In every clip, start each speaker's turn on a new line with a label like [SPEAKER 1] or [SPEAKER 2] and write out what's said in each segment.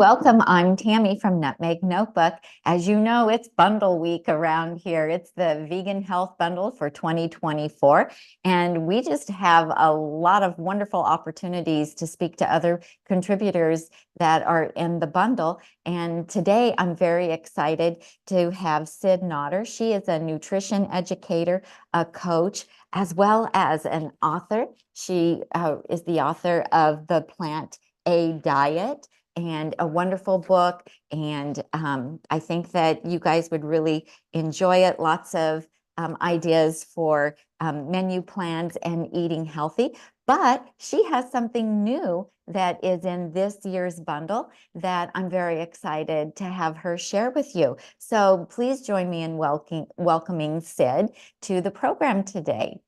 [SPEAKER 1] Welcome. I'm Tammy from Nutmeg Notebook. As you know, it's bundle week around here. It's the Vegan Health Bundle for 2024. And we just have a lot of wonderful opportunities to speak to other contributors that are in the bundle. And today I'm very excited to have Cyd Notter. She is a nutrition educator, a coach, as well as an author. She is the author of the PlantBased Diet, and a wonderful book. And I think that you guys would really enjoy it. Lots of ideas for menu plans and eating healthy. But she has something new that is in this year's bundle that I'm very excited to have her share with you. So please join me in welcoming Cyd to the program today.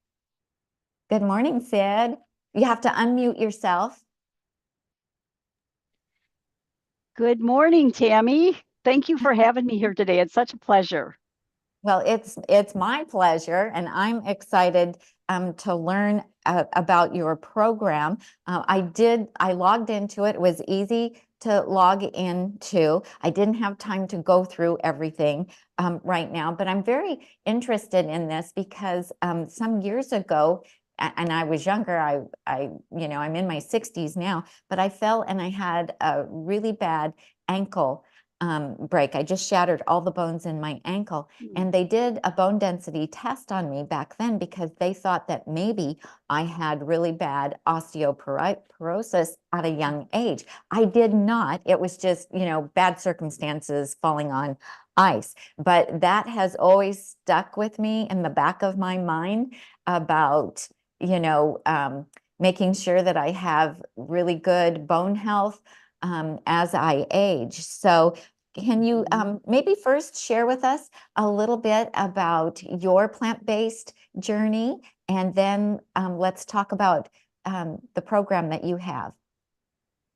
[SPEAKER 1] Good morning, Cyd. You have to unmute yourself.
[SPEAKER 2] Good morning, Tammy. Thank you for having me here today. It's such a pleasure.
[SPEAKER 1] Well, it's my pleasure, and I'm excited to learn about your program. I logged into it. It was easy to log into. I didn't have time to go through everything right now, but I'm very interested in this because some years ago, and I was younger, I'm in my 60s now, but I fell and I had a really bad ankle break. I just shattered all the bones in my ankle. And they did a bone density test on me back then because they thought that maybe I had really bad osteoporosis at a young age. I did not. It was just, bad circumstances falling on ice. But that has always stuck with me in the back of my mind about making sure that I have really good bone health as I age. So can you maybe first share with us a little bit about your plant-based journey, and then let's talk about the program that you have.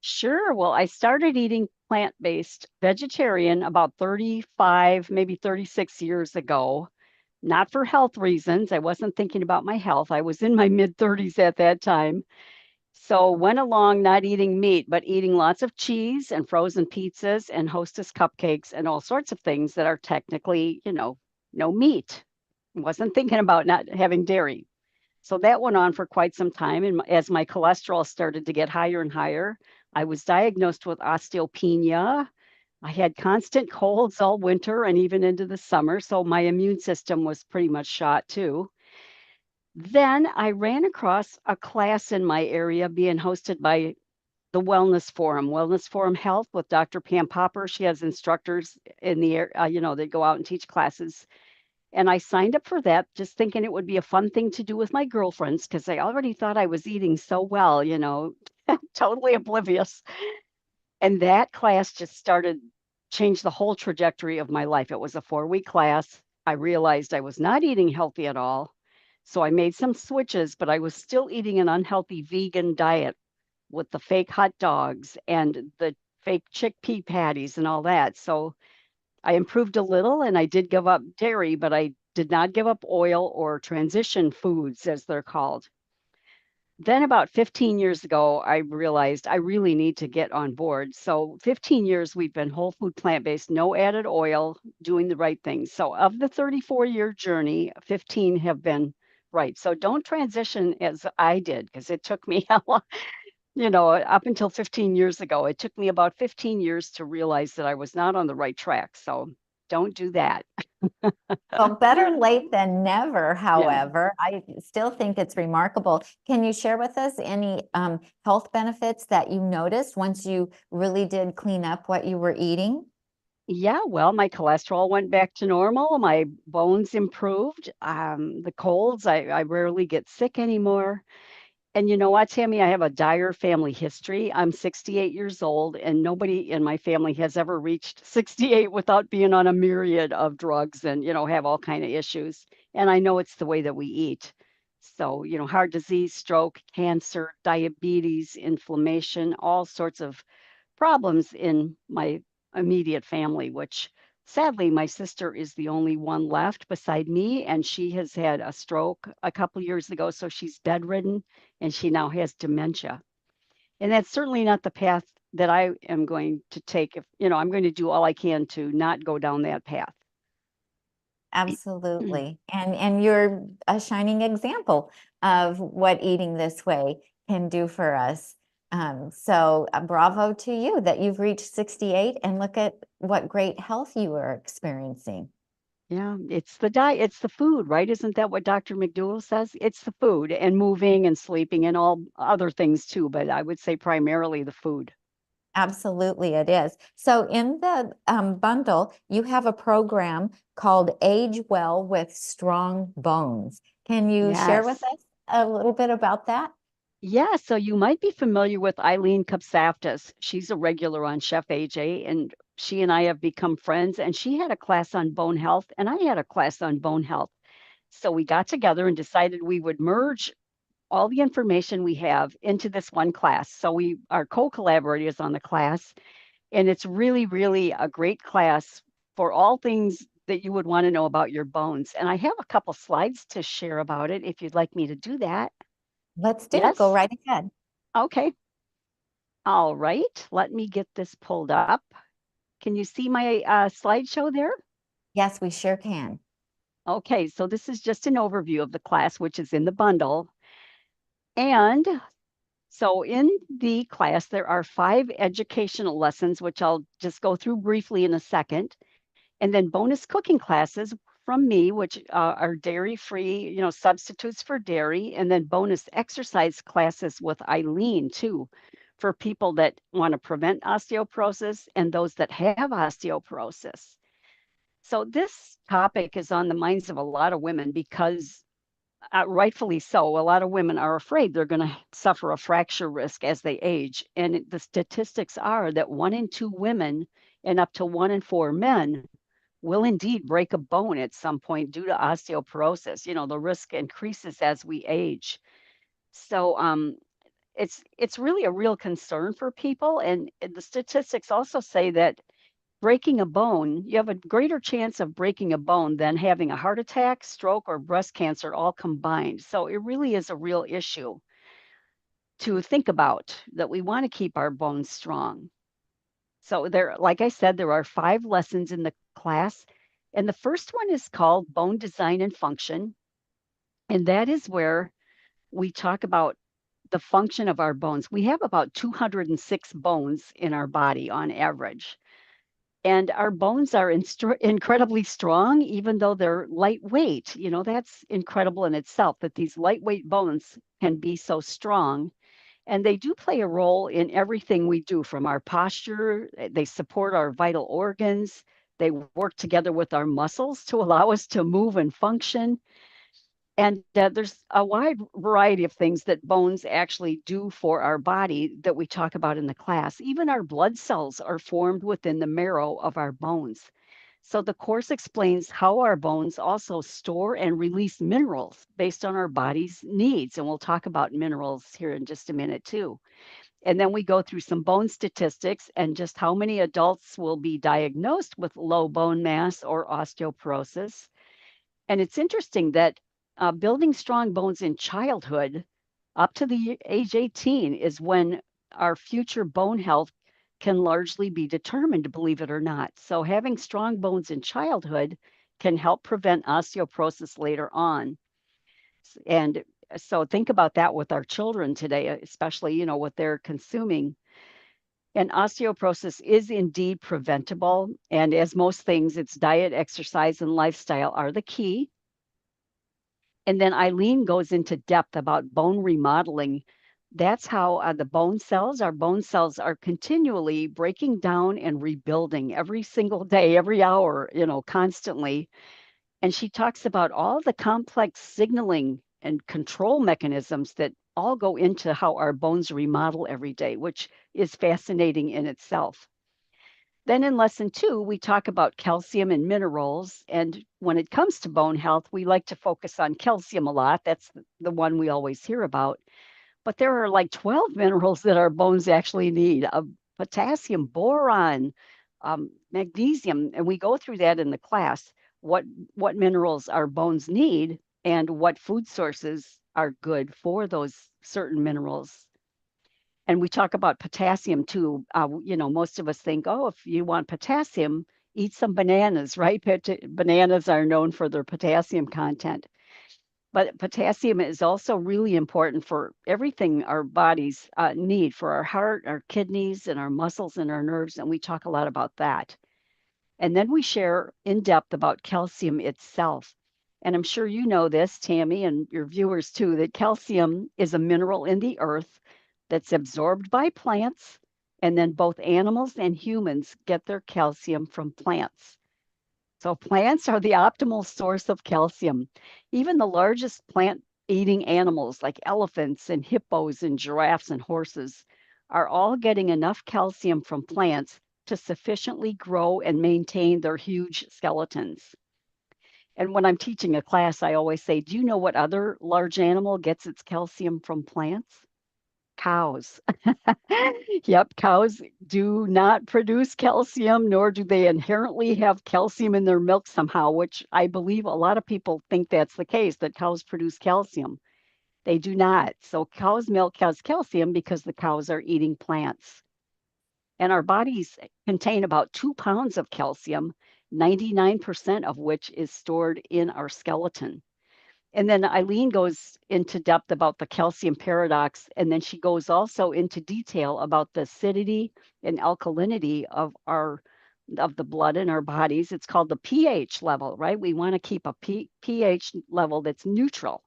[SPEAKER 2] Sure. Well, I started eating plant-based vegetarian about 35, maybe 36 years ago, not for health reasons. I wasn't thinking about my health. I was in my mid-30s at that time. So went along not eating meat, but eating lots of cheese and frozen pizzas and Hostess cupcakes and all sorts of things that are technically, no meat. Wasn't thinking about not having dairy. So that went on for quite some time. And as my cholesterol started to get higher and higher, I was diagnosed with osteopenia. I had constant colds all winter and even into the summer. So my immune system was pretty much shot too. Then I ran across a class in my area being hosted by the Wellness Forum Health with Dr. Pam Popper. She has instructors in the area, they go out and teach classes. And I signed up for that just thinking it would be a fun thing to do with my girlfriends because I already thought I was eating so well, totally oblivious. And that class just changed the whole trajectory of my life. It was a 4-week class. I realized I was not eating healthy at all. So I made some switches, but I was still eating an unhealthy vegan diet with the fake hot dogs and the fake chickpea patties and all that. So I improved a little and I did give up dairy, but I did not give up oil or transition foods, as they're called. Then, about 15 years ago, I realized I really need to get on board. So, 15 years we've been whole food plant based, no added oil, doing the right things. So, of the 34-year journey, 15 have been right. So, don't transition as I did because it took me a lot. Up until 15 years ago, it took me about 15 years to realize that I was not on the right track. So don't do that.
[SPEAKER 1] Well, better late than never,
[SPEAKER 2] Yeah.
[SPEAKER 1] however. I still think it's remarkable. Can you share with us any health benefits that you noticed once you really did clean up what you were eating?
[SPEAKER 2] Yeah, well, my cholesterol went back to normal. My bones improved. The colds, I rarely get sick anymore. And you know what, Tammy? I have a dire family history. I'm 68 years old, and nobody in my family has ever reached 68 without being on a myriad of drugs and, have all kind of issues. And I know it's the way that we eat. So, heart disease, stroke, cancer, diabetes, inflammation, all sorts of problems in my immediate family, which sadly my sister is the only one left beside me, and she has had a stroke a couple years ago, so she's bedridden and she now has dementia. And that's certainly not the path that I am going to take. If, I'm going to do all I can to not go down that path.
[SPEAKER 1] Absolutely. And you're a shining example of what eating this way can do for us. So bravo to you that you've reached 68 and look at what great health you are experiencing.
[SPEAKER 2] Yeah, it's the diet, it's the food, right? Isn't that what Dr. McDougall says? It's the food and moving and sleeping and all other things too, but I would say primarily the food.
[SPEAKER 1] Absolutely, it is. So in the bundle, you have a program called Age Well with Strong Bones. Can you share with
[SPEAKER 2] Yes.
[SPEAKER 1] us a little bit about that?
[SPEAKER 2] Yeah, so you might be familiar with Eileen Kopsaftis. She's a regular on Chef AJ, and she and I have become friends. And she had a class on bone health, and I had a class on bone health. So we got together and decided we would merge all the information we have into this one class. So we are co-collaborators on the class, and it's really, really a great class for all things that you would want to know about your bones. And I have a couple slides to share about it if you'd like me to do that.
[SPEAKER 1] Let's do it. Go
[SPEAKER 2] Yes?
[SPEAKER 1] right ahead.
[SPEAKER 2] Okay. All right. Let me get this pulled up. Can you see my slideshow there?
[SPEAKER 1] Yes, we sure can.
[SPEAKER 2] Okay, so this is just an overview of the class, which is in the bundle. And so in the class, there are 5 educational lessons, which I'll just go through briefly in a second. And then bonus cooking classes from me, which are dairy-free, substitutes for dairy, and then bonus exercise classes with Eileen too, for people that want to prevent osteoporosis and those that have osteoporosis. So this topic is on the minds of a lot of women because rightfully so, a lot of women are afraid they're going to suffer a fracture risk as they age. And the statistics are that 1 in 2 women and up to 1 in 4 men will indeed break a bone at some point due to osteoporosis. The risk increases as we age. So it's really a real concern for people. And the statistics also say that breaking a bone, you have a greater chance of breaking a bone than having a heart attack, stroke, or breast cancer all combined. So it really is a real issue to think about, that we want to keep our bones strong. So there, like I said, there are 5 lessons in the class. And the first one is called Bone Design and Function. And that is where we talk about the function of our bones. We have about 206 bones in our body on average. And our bones are incredibly strong, even though they're lightweight. That's incredible in itself that these lightweight bones can be so strong. And they do play a role in everything we do, from our posture. They support our vital organs. They work together with our muscles to allow us to move and function. And there's a wide variety of things that bones actually do for our body that we talk about in the class. Even our blood cells are formed within the marrow of our bones. So the course explains how our bones also store and release minerals based on our body's needs. And we'll talk about minerals here in just a minute too. And then we go through some bone statistics and just how many adults will be diagnosed with low bone mass or osteoporosis. And it's interesting that building strong bones in childhood up to the age 18 is when our future bone health can largely be determined, believe it or not. So having strong bones in childhood can help prevent osteoporosis later on. And so think about that with our children today, especially, what they're consuming. And osteoporosis is indeed preventable. And as most things, it's diet, exercise, and lifestyle are the key. And then Eileen goes into depth about bone remodeling. That's how our bone cells are continually breaking down and rebuilding every single day, every hour, constantly. And she talks about all the complex signaling and control mechanisms that all go into how our bones remodel every day, which is fascinating in itself. Then in lesson 2, we talk about calcium and minerals. And when it comes to bone health, we like to focus on calcium a lot. That's the one we always hear about. But there are like 12 minerals that our bones actually need: potassium, boron, magnesium. And we go through that in the class, what minerals our bones need and what food sources are good for those certain minerals. And we talk about potassium too. Most of us think, oh, if you want potassium, eat some bananas, right? Bananas are known for their potassium content. But potassium is also really important for everything our bodies need for our heart, our kidneys, and our muscles and our nerves. And we talk a lot about that. And then we share in depth about calcium itself. And I'm sure you know this, Tammy, and your viewers too, that calcium is a mineral in the earth that's absorbed by plants. And then both animals and humans get their calcium from plants. So plants are the optimal source of calcium. Even the largest plant-eating animals like elephants and hippos and giraffes and horses are all getting enough calcium from plants to sufficiently grow and maintain their huge skeletons. And when I'm teaching a class, I always say, do you know what other large animal gets its calcium from plants? Cows. Yep, cows do not produce calcium, nor do they inherently have calcium in their milk somehow, which I believe a lot of people think that's the case, that cows produce calcium. They do not. So cow's milk has calcium because the cows are eating plants. And our bodies contain about 2 pounds of calcium, 99% of which is stored in our skeleton. And then Eileen goes into depth about the calcium paradox, and then she goes also into detail about the acidity and alkalinity of the blood in our bodies. It's called the pH level, right? We want to keep a pH level that's neutral.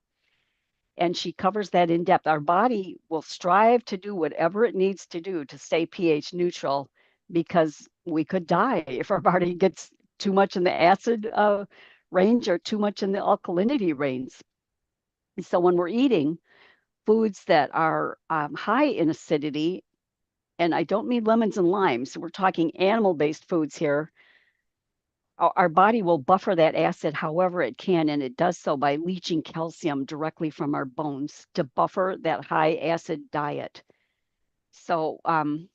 [SPEAKER 2] And she covers that in depth. Our body will strive to do whatever it needs to do to stay pH neutral because we could die if our body gets too much in the acid range or too much in the alkalinity range. So when we're eating foods that are high in acidity, and I don't mean lemons and limes, we're talking animal-based foods here, our body will buffer that acid however it can, and it does so by leaching calcium directly from our bones to buffer that high acid diet. So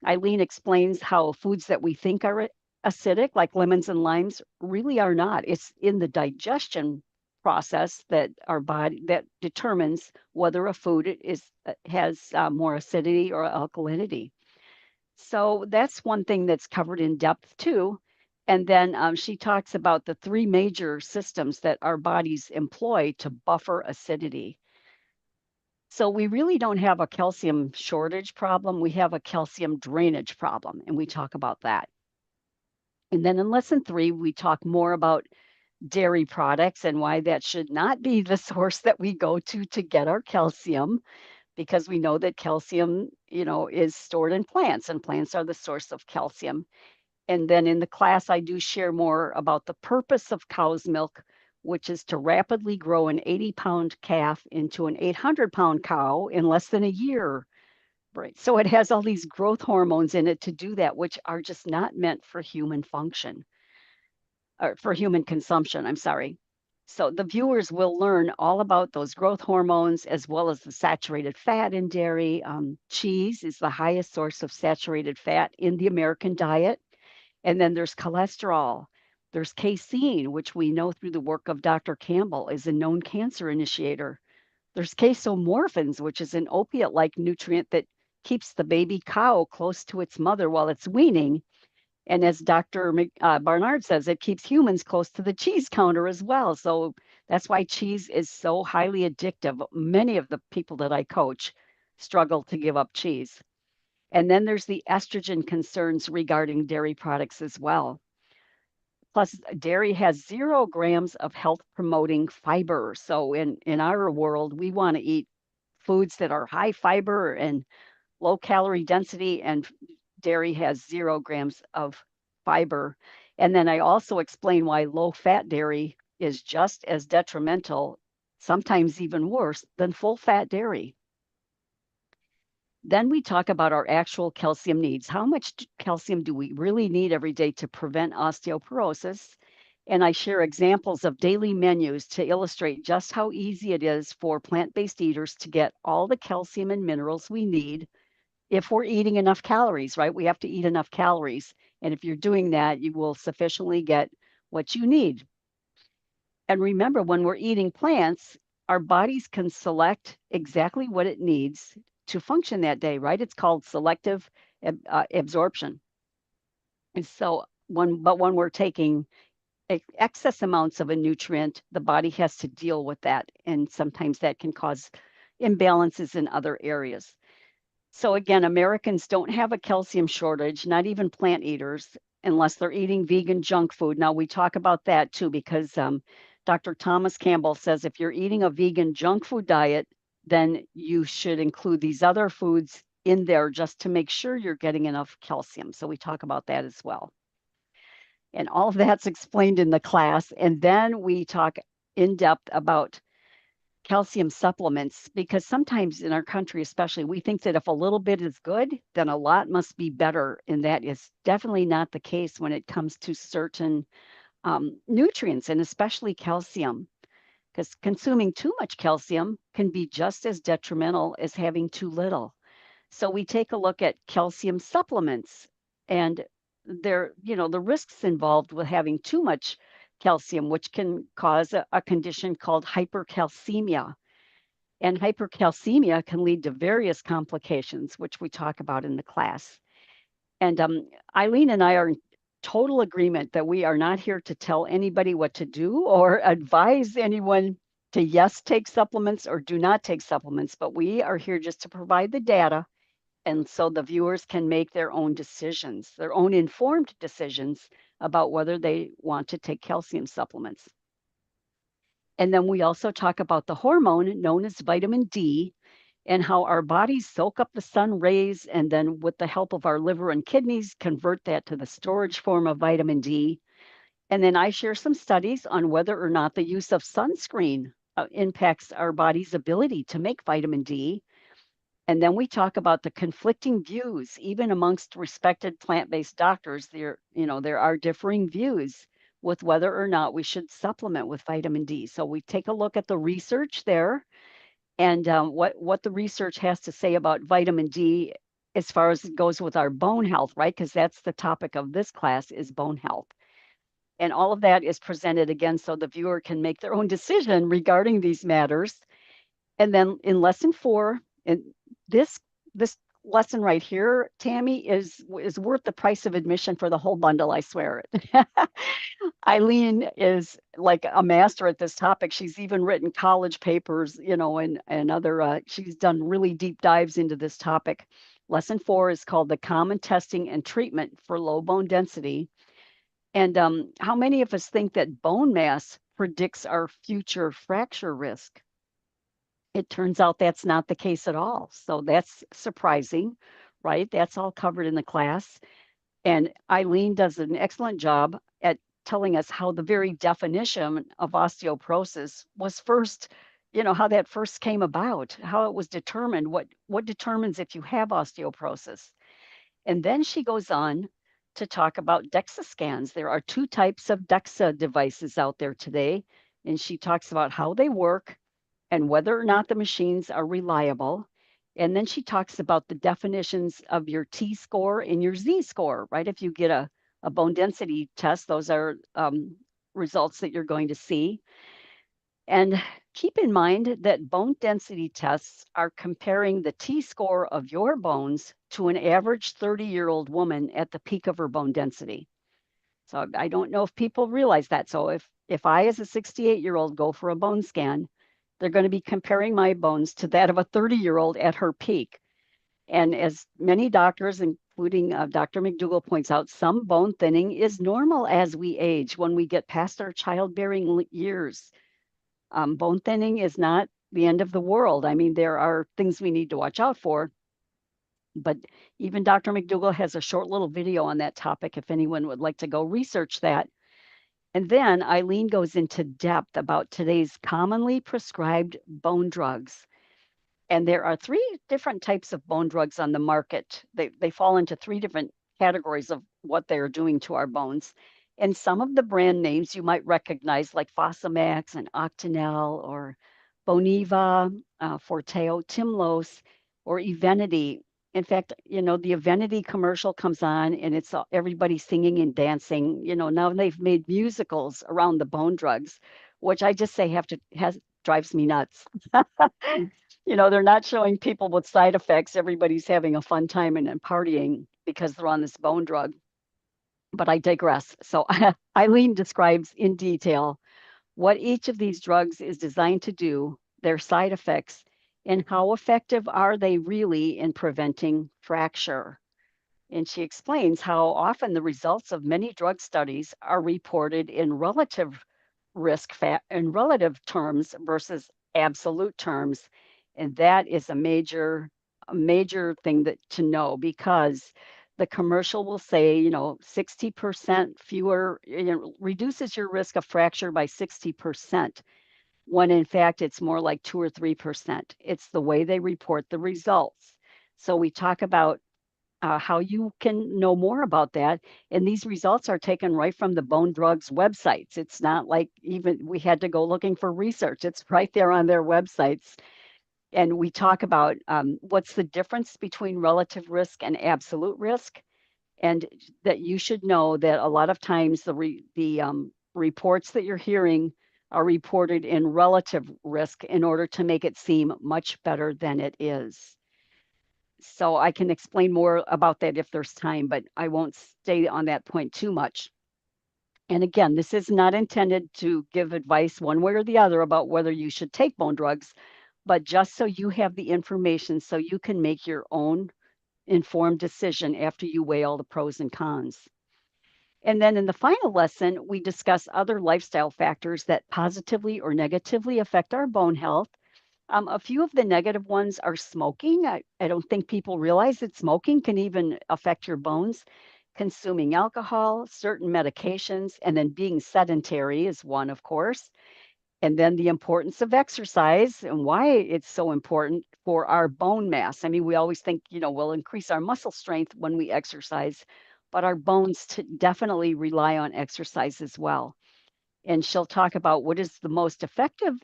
[SPEAKER 2] Eileen explains how foods that we think are acidic, like lemons and limes, really are not. It's in the digestion process that our body that determines whether a food has more acidity or alkalinity. So that's one thing that's covered in depth too. And then she talks about the 3 major systems that our bodies employ to buffer acidity. So we really don't have a calcium shortage problem. We have a calcium drainage problem, and we talk about that. And then in lesson 3, we talk more about dairy products and why that should not be the source that we go to get our calcium, because we know that calcium, is stored in plants, and plants are the source of calcium. And then in the class, I do share more about the purpose of cow's milk, which is to rapidly grow an 80-pound calf into an 800-pound cow in less than a year. Right. So it has all these growth hormones in it to do that, which are just not meant for human function or for human consumption. I'm sorry. So the viewers will learn all about those growth hormones as well as the saturated fat in dairy. Cheese is the highest source of saturated fat in the American diet. And then there's cholesterol. There's casein, which we know through the work of Dr. Campbell is a known cancer initiator. There's casomorphins, which is an opiate-like nutrient that keeps the baby cow close to its mother while it's weaning. And as Dr. Barnard says, it keeps humans close to the cheese counter as well. So that's why cheese is so highly addictive. Many of the people that I coach struggle to give up cheese. And then there's the estrogen concerns regarding dairy products as well. Plus, dairy has 0 grams of health promoting fiber. So in our world, we want to eat foods that are high fiber and low calorie density, and dairy has 0 grams of fiber. And then I also explain why low fat dairy is just as detrimental, sometimes even worse, than full fat dairy. Then we talk about our actual calcium needs. How much calcium do we really need every day to prevent osteoporosis? And I share examples of daily menus to illustrate just how easy it is for plant-based eaters to get all the calcium and minerals we need if we're eating enough calories, right? We have to eat enough calories. And if you're doing that, you will sufficiently get what you need. And remember, when we're eating plants, our bodies can select exactly what it needs to function that day, right? It's called selective absorption. And so when we're taking excess amounts of a nutrient, the body has to deal with that. And sometimes that can cause imbalances in other areas. So again, Americans don't have a calcium shortage, not even plant eaters, unless they're eating vegan junk food. Now we talk about that too, because Dr. Thomas Campbell says if you're eating a vegan junk food diet, then you should include these other foods in there just to make sure you're getting enough calcium. So we talk about that as well. And all of that's explained in the class. And then we talk in depth about calcium supplements, because sometimes in our country, especially, we think that if a little bit is good, then a lot must be better. And that is definitely not the case when it comes to certain nutrients, and especially calcium, because consuming too much calcium can be just as detrimental as having too little. So we take a look at calcium supplements, and the risks involved with having too much calcium, which can cause a condition called hypercalcemia. And hypercalcemia can lead to various complications, which we talk about in the class. And Eileen and I are in total agreement that we are not here to tell anybody what to do or advise anyone to, yes, take supplements or do not take supplements, but we are here just to provide the data. And so the viewers can make their own decisions, their own informed decisions about whether they want to take calcium supplements. And then we also talk about the hormone known as vitamin D and how our bodies soak up the sun rays and then with the help of our liver and kidneys, convert that to the storage form of vitamin D. And then I share some studies on whether or not the use of sunscreen impacts our body's ability to make vitamin D. And then we talk about the conflicting views, even amongst respected plant-based doctors. There are differing views with whether or not we should supplement with vitamin D. So we take a look at the research there and what the research has to say about vitamin D as far as it goes with our bone health, right? Because that's the topic of this class, is bone health. And all of that is presented again so the viewer can make their own decision regarding these matters. And then in lesson 4, and this lesson right here, Tammy, is worth the price of admission for the whole bundle, I swear it. Eileen is like a master at this topic. She's even written college papers, and other, she's done really deep dives into this topic. Lesson 4 is called The Common Testing and Treatment for Low Bone Density. And how many of us think that bone mass predicts our future fracture risk? It turns out that's not the case at all. So that's surprising, right? That's all covered in the class. And Eileen does an excellent job at telling us how the very definition of osteoporosis was first, how that first came about, how it was determined, what determines if you have osteoporosis. And then she goes on to talk about DEXA scans. There are 2 types of DEXA devices out there today. And she talks about how they work and whether or not the machines are reliable. And then she talks about the definitions of your T-score and your Z-score, right? If you get a bone density test, those are results that you're going to see. And keep in mind that bone density tests are comparing the T-score of your bones to an average 30-year-old woman at the peak of her bone density. So I don't know if people realize that. So if I, as a 68-year-old, go for a bone scan, they're going to be comparing my bones to that of a 30-year-old at her peak. And as many doctors, including Dr. McDougall, points out, some bone thinning is normal as we age when we get past our childbearing years. Bone thinning is not the end of the world. I mean, there are things we need to watch out for. But even Dr. McDougall has a short little video on that topic if anyone would like to go research that. And then Eileen goes into depth about today's commonly prescribed bone drugs. And there are 3 different types of bone drugs on the market. They fall into 3 different categories of what they're doing to our bones. And some of the brand names you might recognize, like Fosamax and Octanel or Boniva, Forteo, Timlos, or Evenity. In fact, the Evenity commercial comes on and it's everybody singing and dancing. Now they've made musicals around the bone drugs, which I just say drives me nuts. They're not showing people with side effects. Everybody's having a fun time and partying because they're on this bone drug. But I digress. So Eileen describes in detail what each of these drugs is designed to do, their side effects, and how effective are they really in preventing fracture. And she explains how often the results of many drug studies are reported in in relative terms versus absolute terms. And that is a major thing that to know, because the commercial will say, 60% fewer, reduces your risk of fracture by 60%, when in fact it's more like 2 or 3%. It's the way they report the results. So we talk about how you can know more about that. And these results are taken right from the bone drugs websites. It's not like even we had to go looking for research. It's right there on their websites. And we talk about what's the difference between relative risk and absolute risk, and that you should know that a lot of times the reports that you're hearing are reported in relative risk in order to make it seem much better than it is. So I can explain more about that if there's time, but I won't stay on that point too much. And again, this is not intended to give advice one way or the other about whether you should take bone drugs, but just so you have the information so you can make your own informed decision after you weigh all the pros and cons. And then in the final lesson, we discuss other lifestyle factors that positively or negatively affect our bone health. A few of the negative ones are smoking. I don't think people realize that smoking can even affect your bones. Consuming alcohol, certain medications, and then being sedentary is one, of course. And then the importance of exercise and why it's so important for our bone mass. I mean, we always think, we'll increase our muscle strength when we exercise, but our bones definitely rely on exercise as well. And she'll talk about what is the most effective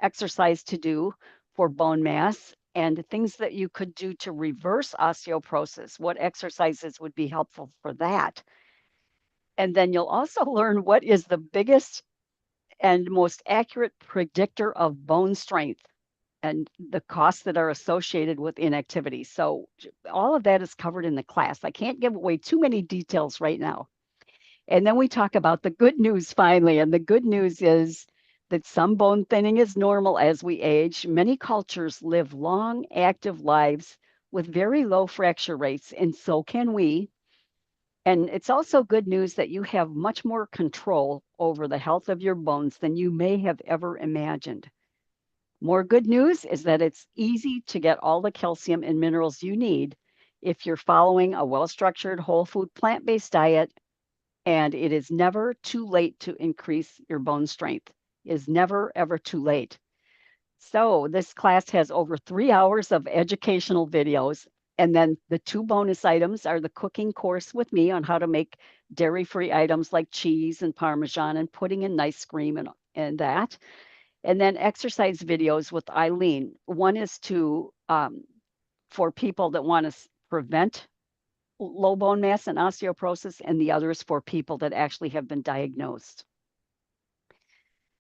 [SPEAKER 2] exercise to do for bone mass and things that you could do to reverse osteoporosis. What exercises would be helpful for that? And then you'll also learn what is the biggest and most accurate predictor of bone strength and the costs that are associated with inactivity. So all of that is covered in the class. I can't give away too many details right now. And then we talk about the good news finally. And the good news is that some bone thinning is normal as we age. Many cultures live long, active lives with very low fracture rates, and so can we. And it's also good news that you have much more control over the health of your bones than you may have ever imagined. More good news is that it's easy to get all the calcium and minerals you need if you're following a well-structured whole food plant-based diet, and it is never too late to increase your bone strength. It is never, ever too late. So this class has over 3 hours of educational videos. And then the 2 bonus items are the cooking course with me on how to make dairy-free items like cheese and Parmesan and pudding and ice cream and that. And then exercise videos with Eileen. One is for people that want to prevent low bone mass and osteoporosis, and the other is for people that actually have been diagnosed.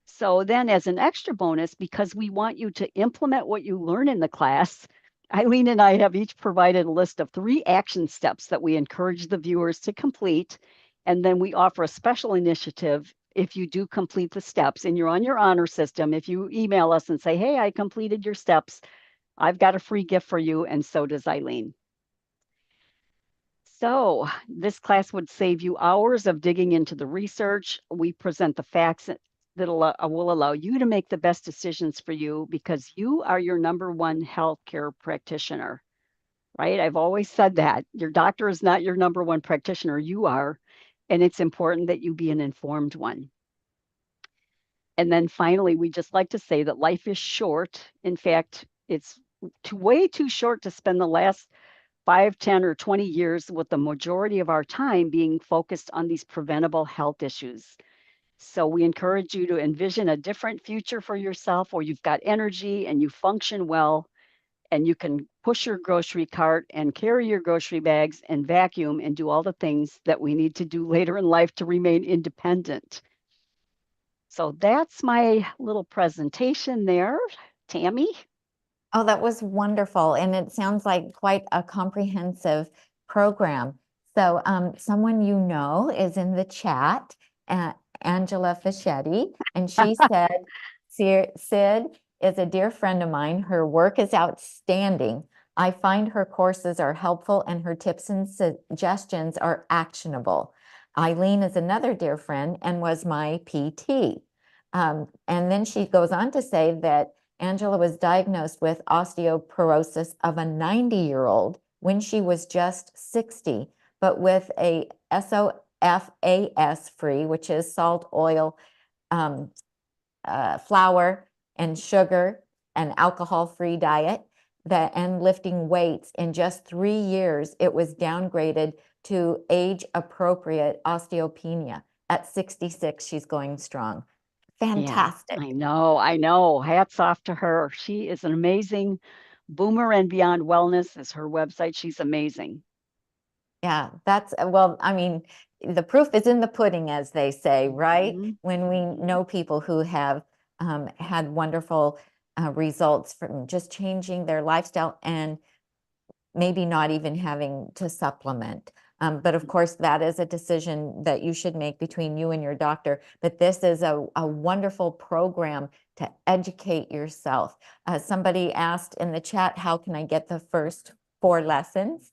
[SPEAKER 2] So then as an extra bonus, because we want you to implement what you learn in the class, Eileen and I have each provided a list of 3 action steps that we encourage the viewers to complete. And then we offer a special initiative if you do complete the steps and you're on your honor system. If you email us and say, hey, I completed your steps, I've got a free gift for you, and so does Eileen. So this class would save you hours of digging into the research. We present the facts that will allow you to make the best decisions for you, because you are your number one healthcare practitioner, right? I've always said that. Your doctor is not your number one practitioner, you are, and it's important that you be an informed one. And then finally, we just like to say that life is short. In fact, it's way too short to spend the last 5, 10, or 20 years with the majority of our time being focused on these preventable health issues. So we encourage you to envision a different future for yourself where you've got energy and you function well, and you can push your grocery cart and carry your grocery bags and vacuum and do all the things that we need to do later in life to remain independent. So that's my little presentation there, Tammy.
[SPEAKER 1] Oh, that was wonderful. And it sounds like quite a comprehensive program. So someone you know is in the chat, Angela Fischetti, and she said, Cyd is a dear friend of mine. Her work is outstanding. I find her courses are helpful and her tips and suggestions are actionable. Eileen is another dear friend and was my PT. And then she goes on to say that Angela was diagnosed with osteoporosis of a 90-year-old when she was just 60, but with a SOFAS free, which is salt, oil, flour, and sugar, and alcohol-free diet, and lifting weights. In just 3 years, it was downgraded to age-appropriate osteopenia. At 66, she's going strong. Fantastic.
[SPEAKER 2] Yeah, I know. Hats off to her. She is an amazing Boomer and Beyond Wellness is her website. She's amazing.
[SPEAKER 1] Yeah, that's, well, I mean, the proof is in the pudding, as they say, right?
[SPEAKER 2] Mhm.
[SPEAKER 1] When we know people who have had wonderful results from just changing their lifestyle and maybe not even having to supplement. But of course, that is a decision that you should make between you and your doctor. But this is a wonderful program to educate yourself. Somebody asked in the chat, how can I get the first 4 lessons?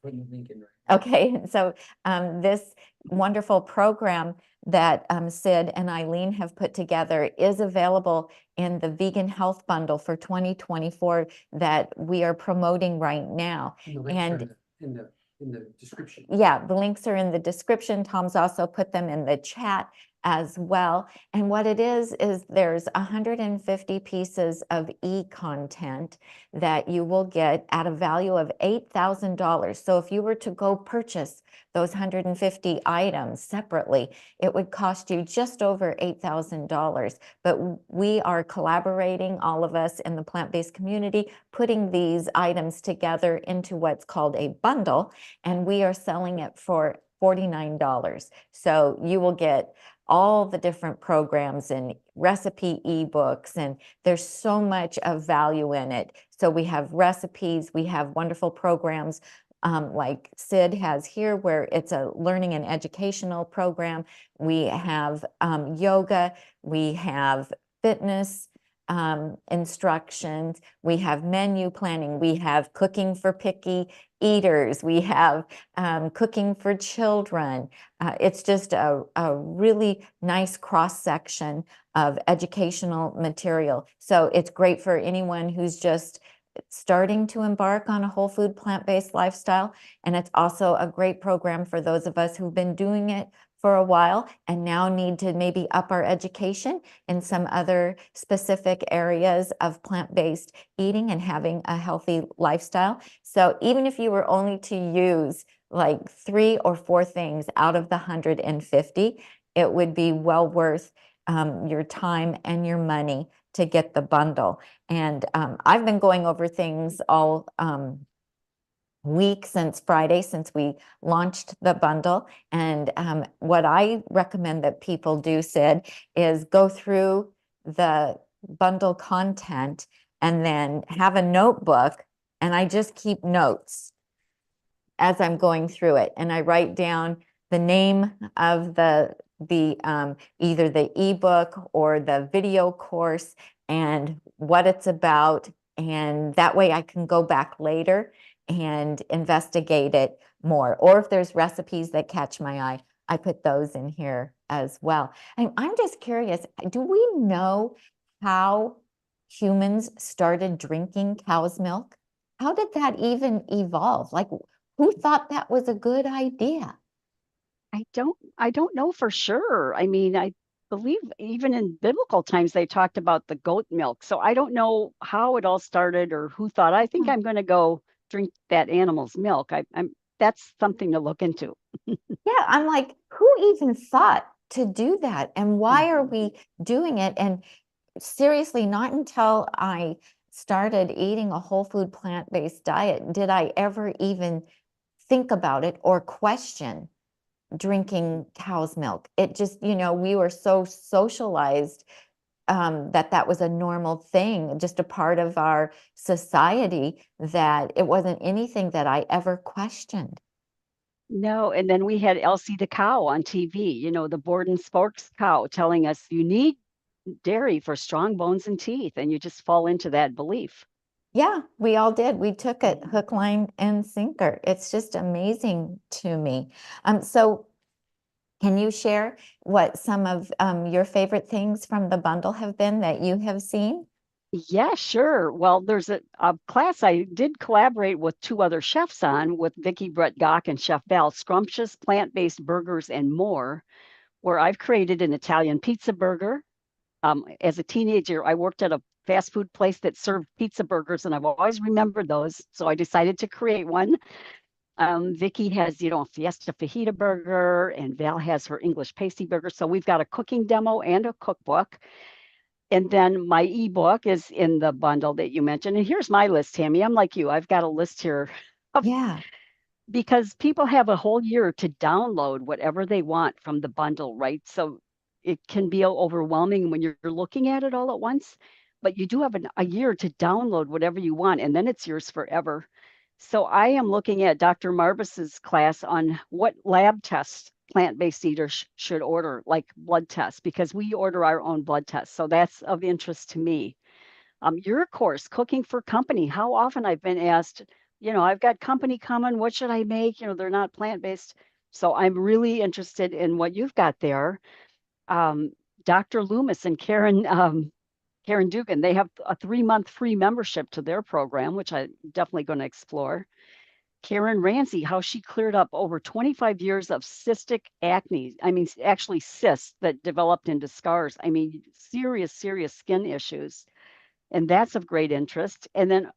[SPEAKER 1] Okay, so this wonderful program that Cyd and Eileen have put together is available in the Vegan Health Bundle for 2024 that we are promoting right now. And
[SPEAKER 3] in the description.
[SPEAKER 1] yeah, the links are in the description. Tom's also put them in the chat as well. And what it is there's 150 pieces of e-content that you will get at a value of $8,000. So if you were to go purchase those 150 items separately, it would cost you just over $8,000. But we are collaborating, all of us in the plant-based community, putting these items together into what's called a bundle, and we are selling it for $49. So you will get all the different programs and recipe ebooks, and there's so much of value in it. So we have recipes, we have wonderful programs like Cyd has here, where it's a learning and educational program. We have yoga, we have fitness instructions, we have menu planning, we have cooking for picky eaters, we have cooking for children. It's just a really nice cross-section of educational material. So it's great for anyone who's just starting to embark on a whole food plant-based lifestyle. And it's also a great program for those of us who've been doing it for a while and now need to maybe up our education in some other specific areas of plant-based eating and having a healthy lifestyle. So even if you were only to use like 3 or 4 things out of the 150, it would be well worth your time and your money to get the bundle. And I've been going over things all week since Friday, since we launched the bundle. And what I recommend that people do, Cyd, is go through the bundle content and then have a notebook. And I just keep notes as I'm going through it. And I write down the name of either the ebook or the video course and what it's about. And that way I can go back later and investigate it more. Or if there's recipes that catch my eye, I put those in here as well. And I'm just curious, do we know how humans started drinking cow's milk? How did that even evolve? Like, who thought that was a good idea?
[SPEAKER 2] I don't know for sure. I mean, I believe even in biblical times they talked about the goat milk. So I don't know how it all started or who thought, I think I'm going to go drink that animal's milk. That's something to look into.
[SPEAKER 1] Yeah, I'm like, who even thought to do that? And why are we doing it? And seriously, not until I started eating a whole food plant-based diet did I ever even think about it or question drinking cow's milk. It just, we were so socialized that was a normal thing, just a part of our society, that it wasn't anything that I ever questioned.
[SPEAKER 2] No, and then we had Elsie the Cow on TV, the board and spokes cow telling us you need dairy for strong bones and teeth, and you just fall into that belief.
[SPEAKER 1] Yeah, we all did. We took it hook, line, and sinker. It's just amazing to me. So can you share what some of your favorite things from the bundle have been that you have seen?
[SPEAKER 2] Yeah, sure. Well, there's a class I did collaborate with two other chefs on, with Vicki Brett Gock and Chef Val, Scrumptious Plant-Based Burgers and More, where I've created an Italian pizza burger. As a teenager, I worked at a fast food place that served pizza burgers, and I've always remembered those. So I decided to create one. Vicki has, a Fiesta Fajita burger, and Val has her English pasty burger. So we've got a cooking demo and a cookbook. And then my ebook is in the bundle that you mentioned. And here's my list, Tammy. I'm like you. I've got a list here of,
[SPEAKER 1] Yeah.
[SPEAKER 2] because people have a whole year to download whatever they want from the bundle, right? So it can be overwhelming when you're looking at it all at once, but you do have a year to download whatever you want, and then it's yours forever. So I am looking at Dr. Marbus's class on what lab tests plant-based eaters should order, like blood tests, because we order our own blood tests. So that's of interest to me. Your course, Cooking for Company, how often I've been asked, I've got company coming, what should I make? They're not plant-based. So I'm really interested in what you've got there. Dr. Loomis and Karen Dugan, they have a 3-month free membership to their program, which I'm definitely going to explore. Karen Ramsey, how she cleared up over 25 years of cystic acne. I mean, actually cysts that developed into scars. I mean, serious, serious skin issues. And that's of great interest. And then,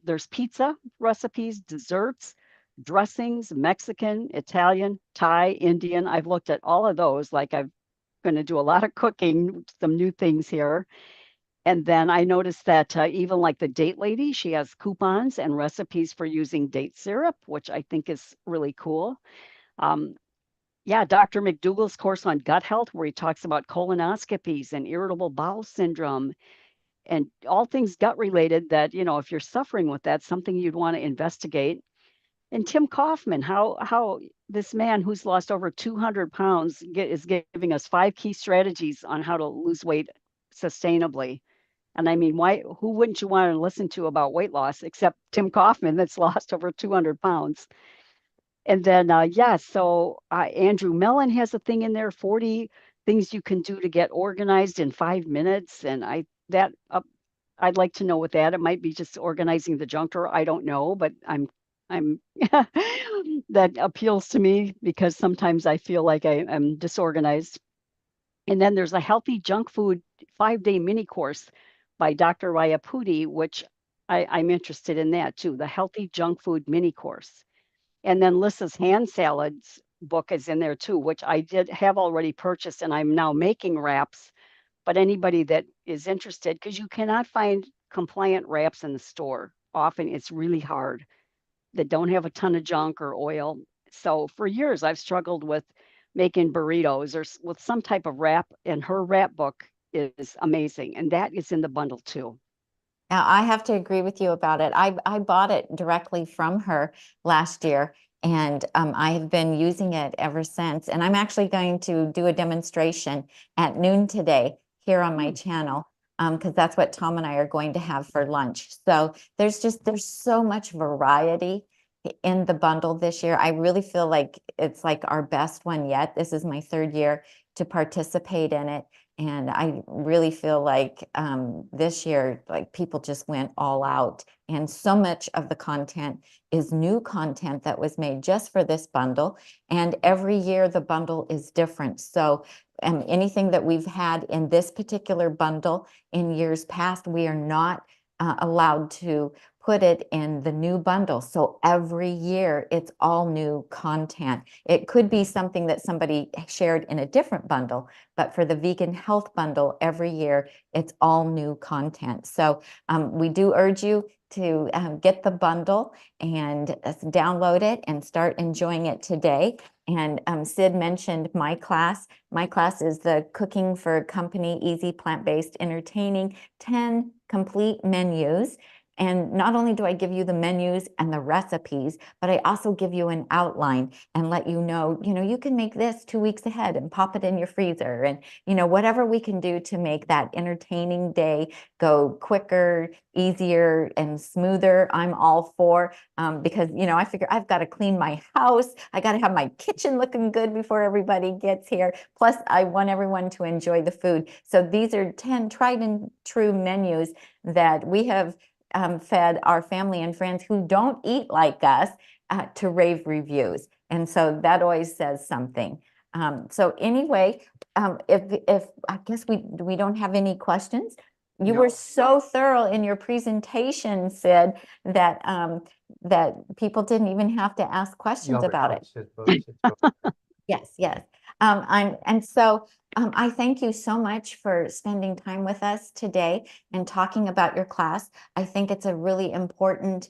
[SPEAKER 2] there's pizza recipes, desserts, dressings, Mexican, Italian, Thai, Indian. I've looked at all of those. Like, I'm going to do a lot of cooking, some new things here. And then I noticed that even like the Date Lady, she has coupons and recipes for using date syrup, which I think is really cool. Yeah, Dr. McDougall's course on gut health, where he talks about colonoscopies and irritable bowel syndrome and all things gut related that, if you're suffering with that, something you'd want to investigate. And Tim Kaufman, how this man who's lost over 200 pounds is giving us 5 key strategies on how to lose weight sustainably. And I mean, who wouldn't you want to listen to about weight loss except Tim Kaufman, that's lost over 200 pounds. And then, so Andrew Mellon has a thing in there, 40 things you can do to get organized in 5 minutes. And I'd like to know what that, it might be just organizing the junk drawer. I don't know, but I'm that appeals to me because sometimes I feel like I'm disorganized. And then there's a healthy junk food 5-day mini course by Dr. Rayapudi, which I'm interested in that too, the healthy junk food mini course. And then Lissa's hand salads book is in there too, which I did have already purchased, and I'm now making wraps. But anybody that is interested, because you cannot find compliant wraps in the store. Often it's really hard, that don't have a ton of junk or oil. So for years, I've struggled with making burritos or with some type of wrap, and her wrap book is amazing. And that is in the bundle too.
[SPEAKER 1] Now, I have to agree with you about it. I bought it directly from her last year, and I have been using it ever since. And I'm actually going to do a demonstration at noon today here on my channel, because that's what Tom and I are going to have for lunch. So there's so much variety in the bundle this year. I really feel like it's like our best one yet. This is my 3rd year to participate in it. And I really feel like this year, like, people just went all out. And so much of the content is new content that was made just for this bundle. And every year the bundle is different. So anything that we've had in this particular bundle in years past, we are not allowed to put it in the new bundle. So every year it's all new content. It could be something that somebody shared in a different bundle, but for the vegan health bundle, every year it's all new content. So we do urge you to get the bundle and download it and start enjoying it today. And Cyd mentioned my class. My class is the Cooking for Company Easy Plant-Based Entertaining 10 complete menus. And not only do I give you the menus and the recipes, but I also give you an outline and let you know, you can make this 2 weeks ahead and pop it in your freezer. And, whatever we can do to make that entertaining day go quicker, easier, and smoother, I'm all for, because, I figure I've got to clean my house. I got to have my kitchen looking good before everybody gets here. Plus, I want everyone to enjoy the food. So these are 10 tried and true menus that we have fed our family and friends who don't eat like us to rave reviews. And so that always says something. So anyway, if I guess we don't have any questions. You
[SPEAKER 3] No.
[SPEAKER 1] were so thorough in your presentation, Cyd, that that people didn't even have to ask questions about it. Yes, yes. I thank you so much for spending time with us today and talking about your class. I think it's a really important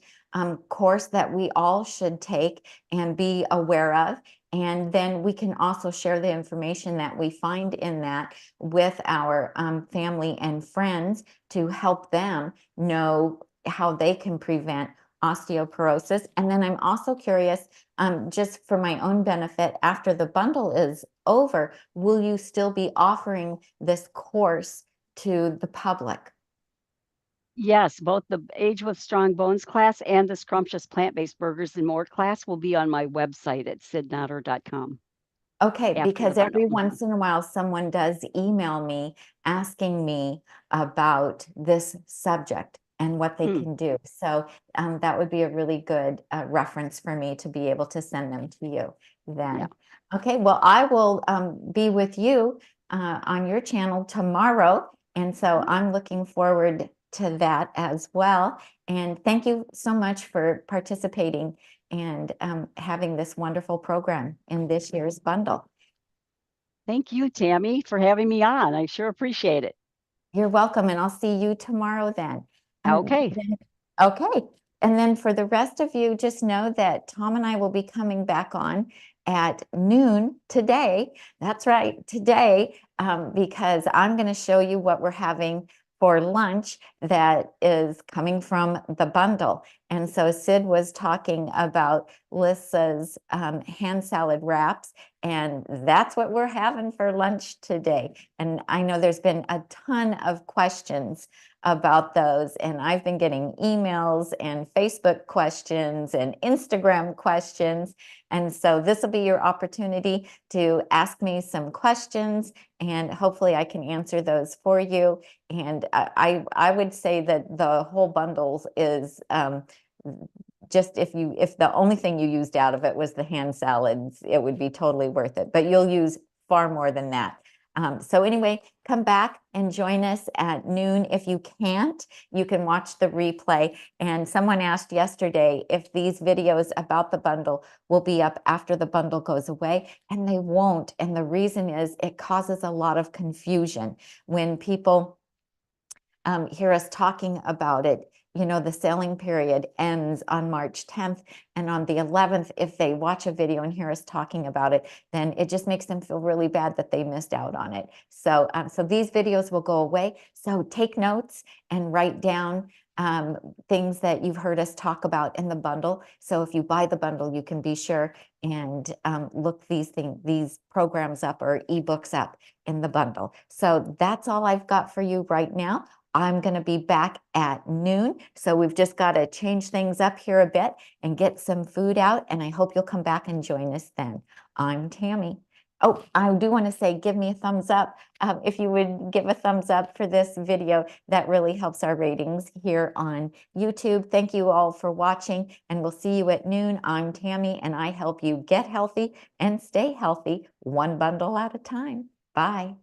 [SPEAKER 1] course that we all should take and be aware of. And then we can also share the information that we find in that with our family and friends to help them know how they can prevent osteoporosis. And then I'm also curious, just for my own benefit, after the bundle is over, will you still be offering this course to the public?
[SPEAKER 2] Yes, both the Age with Strong Bones class and the Scrumptious Plant-Based Burgers and More class will be on my website at cydnotter.com.
[SPEAKER 1] Okay,
[SPEAKER 2] after the
[SPEAKER 1] because
[SPEAKER 2] bundle.
[SPEAKER 1] every once in a while, someone does email me asking me about this subject and what they can do. So that would be a really good reference for me to be able to send them to you then.
[SPEAKER 2] Yeah.
[SPEAKER 1] Okay, well, I will be with you on your channel tomorrow. And so I'm looking forward to that as well. And thank you so much for participating and having this wonderful program in this year's bundle.
[SPEAKER 2] Thank you, Tammy, for having me on. I sure appreciate it.
[SPEAKER 1] You're welcome, and I'll see you tomorrow then.
[SPEAKER 2] Okay.
[SPEAKER 1] Okay. And then for the rest of you, just know that Tom and I will be coming back on at noon today. That's right, today, because I'm going to show you what we're having for lunch that is coming from the bundle. And so Cyd was talking about Lissa's hand salad wraps, and that's what we're having for lunch today. And I know there's been a ton of questions about those, and I've been getting emails and Facebook questions and Instagram questions. And so this will be your opportunity to ask me some questions, and hopefully I can answer those for you. And I would say that the whole bundles is just if the only thing you used out of it was the hand salads, it would be totally worth it. But you'll use far more than that. So anyway, come back and join us at noon. If you can't, you can watch the replay. And someone asked yesterday if these videos about the bundle will be up after the bundle goes away, and they won't. And the reason is it causes a lot of confusion when people hear us talking about it. The selling period ends on March 10th, and on the 11th, if they watch a video and hear us talking about it, then it just makes them feel really bad that they missed out on it. So, so these videos will go away. So take notes and write down things that you've heard us talk about in the bundle. So if you buy the bundle, you can be sure and look these programs up or ebooks up in the bundle. So that's all I've got for you right now. I'm going to be back at noon. So we've just got to change things up here a bit and get some food out. And I hope you'll come back and join us then. I'm Tammy. Oh, I do want to say, give me a thumbs up. If you would give a thumbs up for this video, that really helps our ratings here on YouTube. Thank you all for watching, and we'll see you at noon. I'm Tammy, and I help you get healthy and stay healthy, one bundle at a time. Bye.